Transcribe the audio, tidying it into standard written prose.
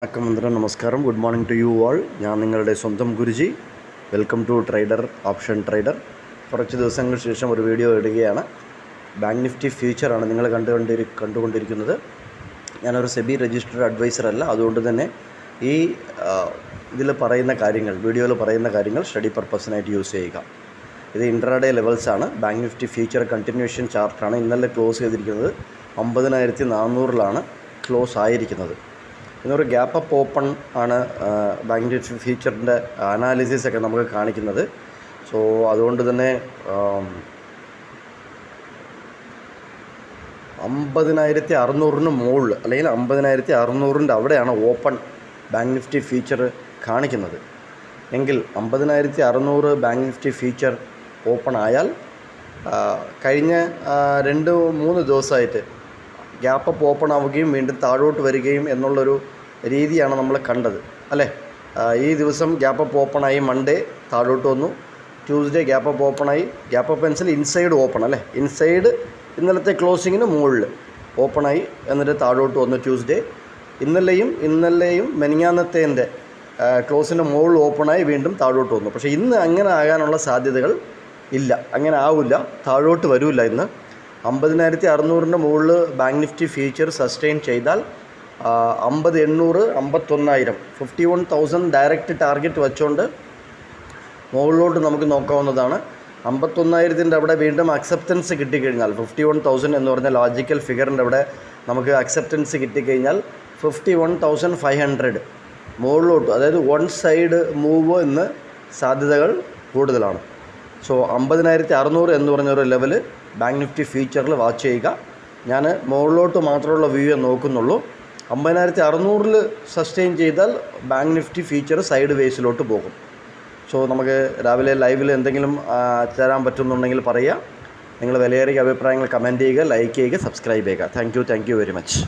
വണക്കം നമസ്കാരം. Good morning to you all. ഞാൻ നിങ്ങളുടെ സ്വന്തം ഗുരുജി. Welcome to trader option trader. കുറച്ച് ദിവസങ്ങൾക്ക് ശേഷം ഒരു വീഡിയോ ഇടുകയാണ്. ബാങ്ക് നിഫ്റ്റി ഫ്യൂച്ചറാണ് നിങ്ങൾ കണ്ടുകൊണ്ടിരിക്കുന്നത്. ഞാനൊരു സെബി രജിസ്റ്റേർഡ് അഡ്വൈസർ അല്ല. അതുകൊണ്ട് തന്നെ ഈ ഇതിൽ പറയുന്ന കാര്യങ്ങൾ, വീഡിയോയിൽ പറയുന്ന കാര്യങ്ങൾ സ്റ്റഡി പർപ്പസിനായിട്ട് യൂസ് ചെയ്യുക. ഇത് ഇൻട്രാഡേ ലെവൽസാണ്. ബാങ്ക് നിഫ്റ്റി ഫ്യൂച്ചർ കണ്ടിന്യൂഷൻ ചാർട്ടാണ്. ഇന്നലെ ക്ലോസ് ചെയ്തിരിക്കുന്നത് 50,400 ക്ലോസ് ആയിരിക്കുന്നത്. ഇന്നൊരു ഗ്യാപ്പ് അപ്പ് ഓപ്പൺ ആണ് ബാങ്ക് നിഫ്റ്റി ഫ്യൂച്ചറിൻ്റെ അനാലിസിസൊക്കെ നമുക്ക് കാണിക്കുന്നത്. സോ അതുകൊണ്ട് തന്നെ 50,600 മുകളിൽ അല്ലെങ്കിൽ 50,600 അവിടെയാണ് ഓപ്പൺ ബാങ്ക് നിഫ്റ്റി ഫ്യൂച്ചർ കാണിക്കുന്നത്. എങ്കിൽ 50,600 ബാങ്ക് നിഫ്റ്റി ഫ്യൂച്ചർ ഓപ്പൺ ആയാൽ കഴിഞ്ഞ 2-3 ദിവസമായിട്ട് ഗ്യാപ്പ് അപ്പ് ഓപ്പൺ ആവുകയും വീണ്ടും താഴോട്ട് വരികയും എന്നുള്ളൊരു രീതിയാണ് നമ്മൾ കണ്ടത്, അല്ലേ? ഈ ദിവസം ഗ്യാപ്പ് അപ്പ് ഓപ്പണായി. മൺഡേ താഴോട്ട് വന്നു. ട്യൂസ്ഡേ ഗ്യാപ്പ് അപ്പ് ഓപ്പണായി. Gap up pencil inside open, അല്ലേ? ഇൻസൈഡ് ഇന്നലത്തെ ക്ലോസിങ്ങിന് മുകളിൽ ഓപ്പണായി, എന്നിട്ട് താഴോട്ട് വന്നു ട്യൂസ്ഡേ. ഇന്നലെയും മെനിഞ്ഞാന്നത്തേൻ്റെ ക്ലോസിൻ്റെ മുകളിൽ ഓപ്പണായി വീണ്ടും താഴോട്ട് വന്നു. പക്ഷേ ഇന്ന് അങ്ങനെ ആകാനുള്ള സാധ്യതകൾ ഇല്ല. അങ്ങനെ ആവില്ല, താഴോട്ട് വരില്ല. ഇന്ന് 50,600 മുകളിൽ ബാങ്ക് നിഫ്റ്റി ഫ്യൂച്ചർ സസ്റ്റെയിൻ ചെയ്താൽ 50,800, 51,000, 51,000 ഡയറക്റ്റ് ടാർഗറ്റ് വെച്ചുകൊണ്ട് മുകളിലോട്ട് നമുക്ക് നോക്കാവുന്നതാണ്. 51,000 അവിടെ വീണ്ടും അക്സെപ്റ്റൻസ് കിട്ടിക്കഴിഞ്ഞാൽ 51,000 എന്ന് പറഞ്ഞ ലോജിക്കൽ ഫിഗറിൻ്റെ അവിടെ നമുക്ക് അക്സെപ്റ്റൻസ് കിട്ടിക്കഴിഞ്ഞാൽ 51,500 മുകളിലോട്ട്, അതായത് വൺ സൈഡ് മൂവ് എന്ന് സാധ്യതകൾ കൂടുതലാണ്. സോ 50,600 എന്ന് പറഞ്ഞൊരു ലെവൽ ബാങ്ക് നിഫ്റ്റി ഫ്യൂച്ചറിൽ വാച്ച് ചെയ്യുക. ഞാൻ മുകളിലോട്ട് മാത്രമുള്ള വ്യൂ നോക്കുന്നുള്ളൂ. 50,600 സസ്റ്റെയിൻ ചെയ്താൽ ബാങ്ക് നിഫ്റ്റി ഫ്യൂച്ചർ സൈഡ് വേസിലോട്ട് പോകും. സോ നമുക്ക് രാവിലെ ലൈവിൽ എന്തെങ്കിലും തരാൻ പറ്റുന്നുണ്ടെങ്കിൽ പറയുക. നിങ്ങൾ വിലയേറിയ അഭിപ്രായങ്ങൾ കമൻറ്റ് ചെയ്യുക, ലൈക്ക് ചെയ്യുക, സബ്സ്ക്രൈബ് ചെയ്യുക. Thank you very much.